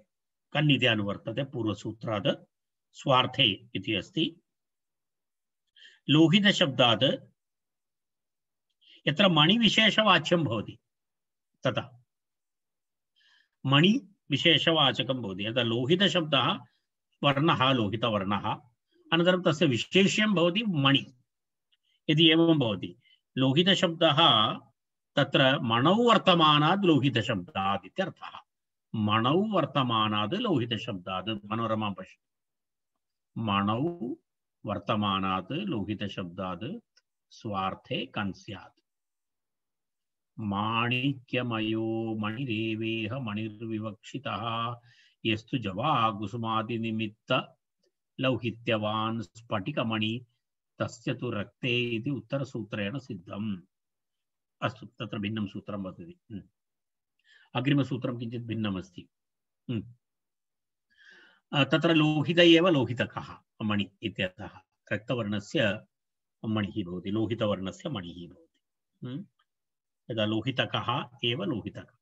कन् इति अनुवर्तते पूर्वसूत्रात् स्वार्थे इति अस्ति लोहित शब्दात् यत्र मणि विशेषवाच्यं भवति तथा मणि विशेषवाचकं भवति यदा लोहित शब्दः वर्णः लोहितवर्णः अनन्तरं तस्य विशेष्यं भवति मणि यदि एवं भवति लोहित शब्दः तत्र मणौ वर्तमानात् लोहित शब्दात् इत्यर्थः मणौ वर्तमानात् लोहित शब्दात् मनोरमा पश्य मणौ वर्तमानात् लोहित शब्दात् स्वार्थे कन् स्यात् माणिक्यमयो मणिरेवेह मणिर्विवक्षितः यस्तु जवा कुसुमादिनिमित्त लौहित्यवान् स्फटिकमणि तस्य तु रक्ते इति उत्तरसूत्रेण सिद्धम् अस्तु तत्र भिन्नं सूत्रं वदति अग्रिमसूत्रं किञ्चित् भिन्नमस्ति तत्र लोहित एव लोहितकः मणि इत्यर्थः रक्तवर्णस्य मणिः भवति लोहितवर्णस्य मणिः भवति यदा लोहितकः एव लोहितकः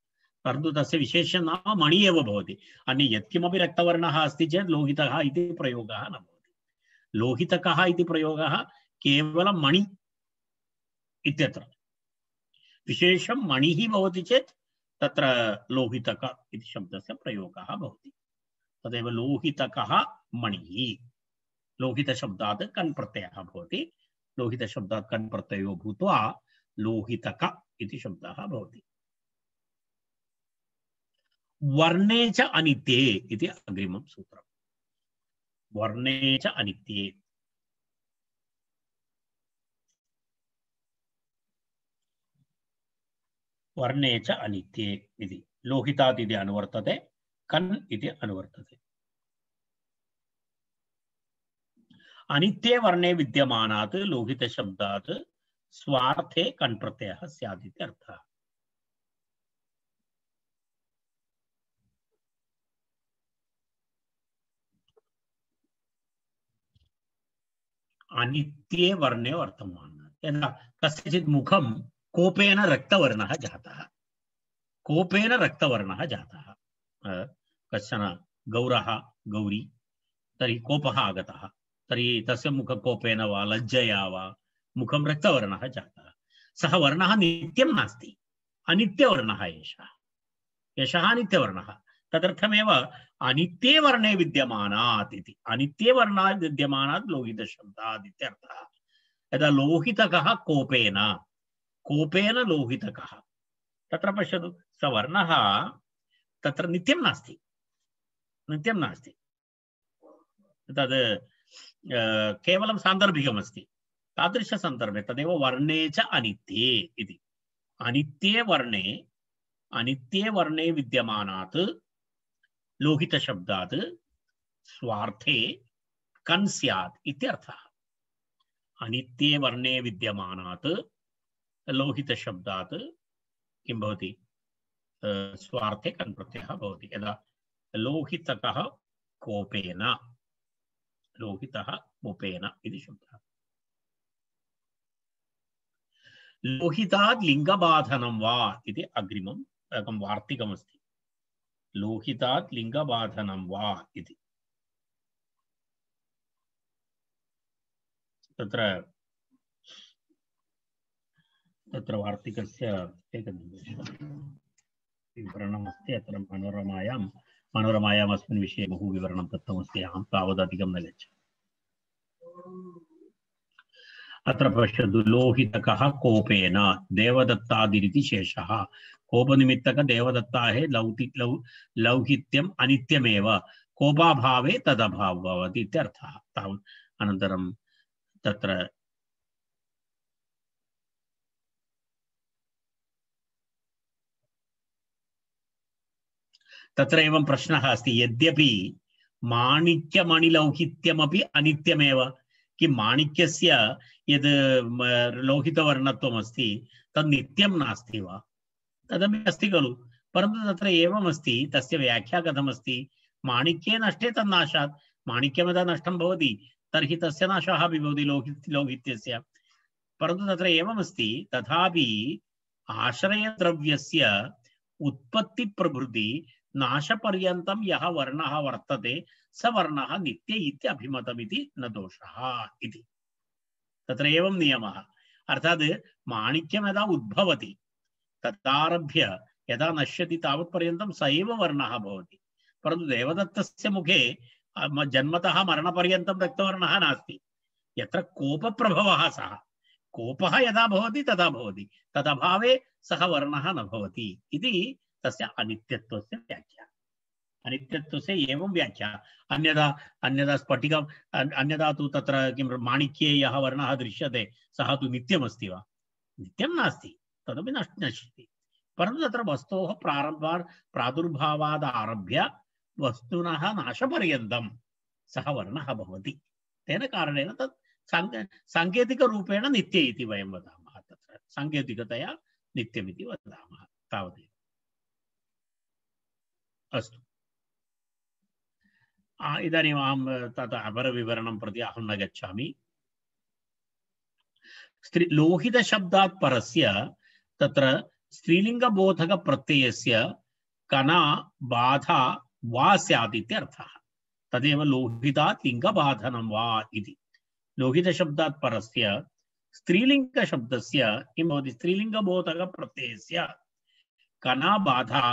परन्तु तस्य विशेषं नाम मणि एव भवति अन्य यत्किमपि रक्तवर्णः अस्ति चेत् लोहितः इति प्रयोगः न भवति लोहितकः इति प्रयोगः केवलं मणि इत्यत्र विशेषं मणिः भवति चेत् तत्र लोहितक इति शब्दस्य प्रयोगः भवति तदेव लोहितकः मणिः लोहितशब्दात् कन् प्रत्ययः भवति लोहितशब्दात् कन् प्रत्ययो भूत्वा लोहितक इति शब्दः भवति वर्णे च अनित्ये इति अग्रिमं सूत्रम् वर्णे च अनित्ये वर्णे च अनित्ये इति लोहितात् इति अनुवर्तते कन् इति अनुवर्तते अनित्ये वर्णे विद्यमानात् लोहित शब्दात् स्वार्थे कन् प्रत्ययः स्यात् इति अर्थः अनित्ये वर्णे वर्तमानात् यदा कस्यचित् मुखं कोपेन रक्तवर्णः जातः कोपेन रक्तवर्णः जातः कश्चन गौरः गौरी तर्हि कोपः आगतः तर्हि तस्य मुखकोपेन वा लज्जया वा मुखं रक्तवर्णः जातः सः वर्णः नित्यं नास्ति अनित्यवर्णः एषः अनित्यवर्णः तदर्थमेव अनित्ये वर्णे विद्यमानात् इति अनित्ये वर्णात् विद्यमानात् लोहितशब्दात् इत्यर्थः यदा लोहितकः कोपेन कोपेन लोहितकः तत्र पश्यतु स वर्णः तत्र नित्यं नास्ति तद् केवलं सान्दर्भिकमस्ति तादृशसन्दर्भे तदेव वर्णे च अनित्ये इति अनित्ये वर्णे विद्यमानात् लोहितशब्दात् स्वार्थे कन् स्यात् इत्यर्थः अनित्ये वर्णे विद्यमानात् लोहितशब्दात् किं भवति स्वार्थे कन् प्रत्ययः भवति। यदा लोहितकः कोपेन लोहितः कोपेन इति शब्दः। लोहितात् लिङ्गबाधनं वा इति अग्रिमम् एकं वार्तिकमस्ति। लोहितात् लिङ्गबाधनं वा इति तत्र वार्तिकस्य विवरणमस्ति। अत्र मनोरमायाम् अस्मिन् विषये बहु विवरणं दत्तमस्ति। अहं तावदधिकं न गच्छामि। अत्र पश्यतु लोहितकः कोपेन देवदत्तादिरिति शेषः। कोपनिमित्तक देवदत्ता है लौहित्यम् अनित्यमेव कोपाभावे तदभाव भवति इत्यर्थः। तावत् अनन्तरं तत्र एवं प्रश्नः अस्ति। यद्यपि माणिक्यमणिलौहित्यमपि अनित्यमेव किं माणिक्यस्य यद् लोहितवर्णत्वमस्ति तद् नित्यं नास्ति वा? तदपि अस्ति खलु। परन्तु तत्र एवमस्ति, तस्य व्याख्या कथमस्ति? माणिक्ये नष्टे तन्नाशात्। माणिक्यं यदा नष्टं भवति तर्हि तस्य नाशः अपि भवति लौहित्यस्य। परन्तु तत्र एवमस्ति, तथापि आश्रयद्रव्यस्य उत्पत्तिप्रभृति नाशपर्यन्तं यः वर्णः वर्तते स वर्णः नित्य इति अभिमतमिति न दोषः इति। तत्र एवं नियमः। अर्थात् माणिक्यं यदा उद्भवति तदारभ्य यदा नश्यति तावत्पर्यन्तं स एव वर्णः भवति। परन्तु देवदत्तस्य मुखे जन्मतः मरणपर्यन्तं रक्तवर्णः नास्ति। यत्र कोपप्रभवः सः कोपः यदा भवति तदा भवति, तदभावे सः वर्णः न भवति इति तस्य अनित्यत्वस्य व्याख्या। अनित्यत्वस्य एवं व्याख्या। अन्यदा स्फटिकम् अन्यदा तु तत्र किं माणिक्ये यः वर्णः दृश्यते सः तु नित्यमस्ति वा? नित्यं नास्ति, तदपि नश्यति। परन्तु तत्र वस्तोः प्रादुर्भावादारभ्य वस्तुनः नाशपर्यन्तं सः वर्णः भवति। तेन कारणेन तत् साङ्केतिकरूपेण नित्य इति वयं वदामः। तत्र साङ्केतिकतया नित्यमिति वदामः। तावदेव। अस्तु, इदानीम् अहं तत् अपरविवरणं प्रति अहं न गच्छामि। लोहितशब्दात् परस्य तत्र स्त्रीलिङ्गबोधकप्रत्ययस्य कना बाधा वा स्यात् इत्यर्थः। तदेव लोहितात् लिङ्गबाधनं वा इति। लोहितशब्दात् परस्य स्त्रीलिङ्गशब्दस्य किं भवति? स्त्रीलिङ्गबोधकप्रत्ययस्य कना बाधा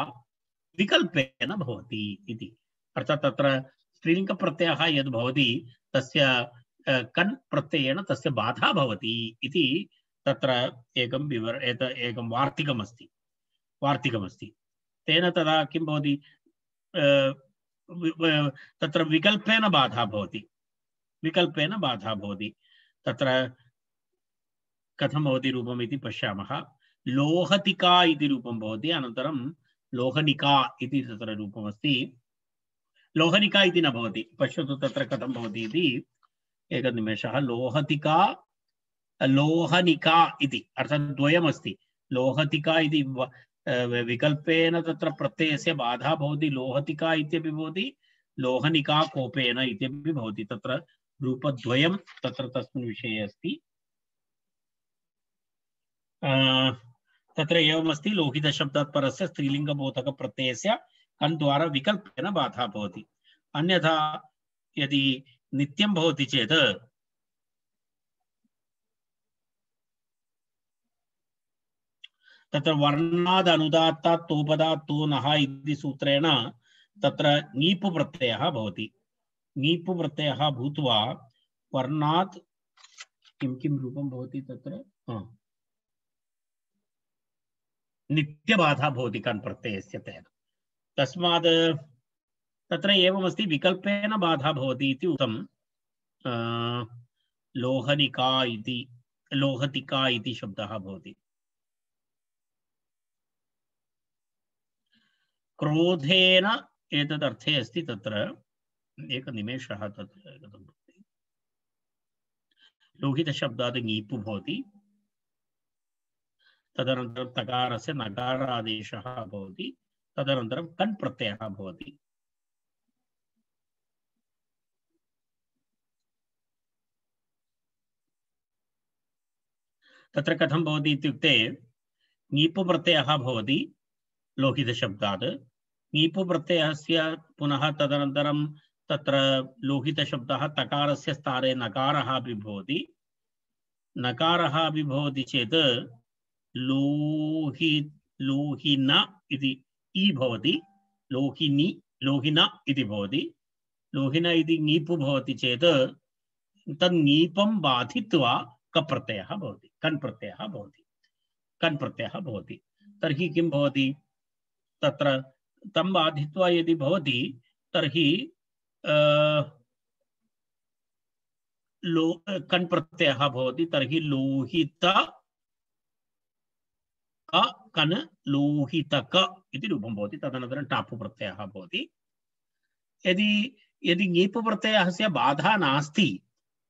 विकल्पेन भवति इति। अर्थात् तत्र स्त्रीलिङ्गप्रत्ययः यद् भवति तस्य कन् प्रत्ययेन तस्य बाधा भवति इति तत्र एकं वार्तिकमस्ति। तेन तदा किं भवति? तत्र विकल्पेन बाधा भवति। तत्र कथं भवति रूपम् इति पश्यामः। लोहतिका इति रूपं भवति, अनन्तरं लोहनिका इति तत्र रूपमस्ति। लोहनिका इति न भवति। पश्यतु तत्र कथं भवति इति। एकनिमेषः। लोहतिका लोहनिका इति अर्थात् द्वयमस्ति। लोहतिका इति विकल्पेन तत्र प्रत्ययस्य बाधा भवति, लोहतिका इत्यपि भवति, लोहनिका कोपेन इत्यपि भवति। तत्र रूपद्वयं तत्र तस्मिन् विषये अस्ति। तत्र एवमस्ति। लोहितशब्दात् परस्य स्त्रीलिङ्गबोधकप्रत्ययस्य कन् द्वारा विकल्पेन बाधा भवति। अन्यथा यदि नित्यं भवति चेत् तत्र वर्णाद् अनुदात्तात् तोपदात् तो नः इति सूत्रेण तत्र नीपु प्रत्ययः भवति। नीपु प्रत्ययः भूत्वा वर्णात् किं रूपं भवति? तत्र नित्यबाधा भवति कन् प्रत्ययस्य तेन। तस्मात् तत्र एवमस्ति, विकल्पेन बाधा भवति इति उक्तं। लोहतिका इति शब्दः भवति। क्रोधेन एतदर्थे अस्ति। तत्र एकनिमेषः। तत्र लोहितशब्दात् ङीपु भवति तदनन्तरं तकारस्य नकारादेशः भवति तदनन्तरं कन् प्रत्ययः भवति तत्र कथं भवति इत्युक्ते ङीपु प्रत्ययः भवति लोहितशब्दात् ङीपु प्रत्ययस्य पुनः तदनन्तरं तत्र लोहितशब्दः तकारस्य स्थाने नकारः अपि भवति नकारः अपि भवति चेत् लोहिन इति ई भवति लोहिनी लोहिना इति भवति लोहिना इति ङीपु भवति चेत् तद् ङीपं बाधित्वा कप्रत्ययः भवति कन् प्रत्ययः भवति कन् प्रत्ययः भवति तर्हि किं भवति तत्र तं बाधित्वा यदि भवति तर्हि कन् प्रत्ययः भवति तर्हि लोहित कन् लोहितक इति रूपं भवति तदनन्तरं टापु प्रत्ययः भवति यदि यदि ङीपु प्रत्ययस्य बाधा नास्ति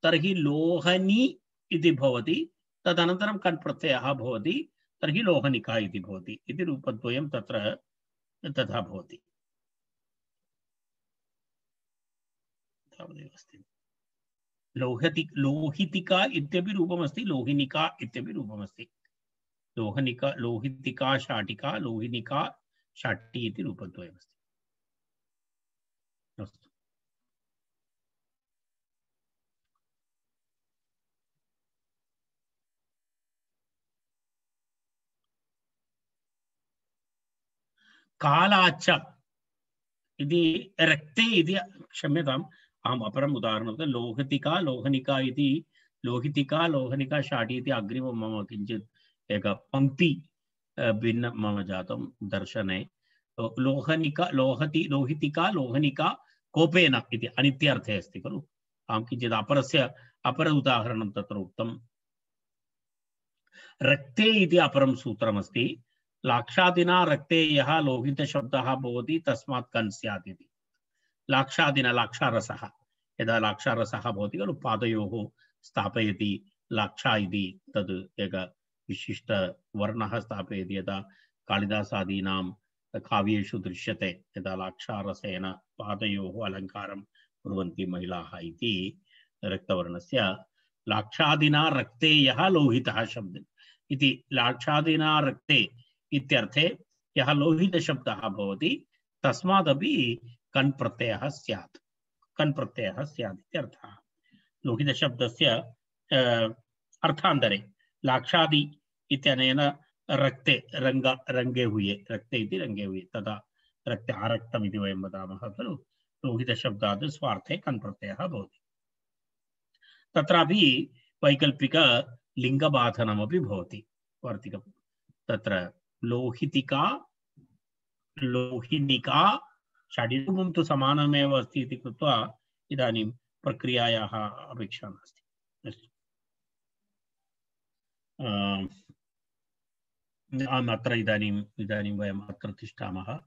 तर्हि लोहनी इति भवति तदनन्तरं कन् प्रत्ययः भवति तर्हि लोहनिका इति भवति इति रूपद्वयं तत्र तथा भवति तावदेव अस्ति लोहितिका इत्यपि रूपमस्ति लोहिनिका इत्यपि रूपमस्ति लोहनिका लोहितिका शाटिका लोहिनिका शाटी इति रूपद्वयमस्ति अस्तु कालाच इति रक्ते इति क्षम्यताम् अहम् अपरम् उदाहरणं लोहितिका लोहनिका इति लोहितिका लोहनिका शाटी इति अग्रिमं मम किञ्चित् एक पंक्ति भिन्न मम जातं दर्शने लोहनिका लोहितिका लोहनिका कोपेन इति अनित्यार्थे अस्ति खलु अहं किञ्चित् अपर उदाहरणं तत्र उक्तं रक्ते इति अपरं सूत्रमस्ति लाक्षादिना रक्ते यः लोहितशब्दः भवति तस्मात् कन् स्यात् इति लाक्षादिना लाक्षारसः यदा लाक्षारसः भवति खलु पादयोः स्थापयति लाक्षा इति तद् एक विशिष्ट वर्णः स्थापयति यदा कालिदासादीनां काव्येषु दृश्यते यदा लाक्षारसेन पादयोः अलङ्कारं कुर्वन्ति महिलाः इति रक्तवर्णस्य लाक्षादिना रक्ते यः लोहितः शब्दः इति लाक्षादिना रक्ते इत्यर्थे यः लोहितशब्दः भवति तस्मादपि कन् प्रत्ययः स्यात् इत्यर्थः लोहितशब्दस्य अर्थान्तरे लाक्षादि इत्यनेन रक्ते रंगे हुए रक्ते इति रंगे हुए तदा रक्ते आरक्तम् इति वयं वदामः खलु लोहितशब्दात् स्वार्थे कन् प्रत्ययः भवति तत्रापि वैकल्पिक लिङ्गबाधनमपि भवति वार्तिकं तत्र लोहितिका लोहिनिका षडिरूपं तु समानमेव अस्ति इति कृत्वा इदानीं प्रक्रियायाः अपेक्षा नास्ति अस्तु अत्र इदानीं वयम् अत्र तिष्ठामः।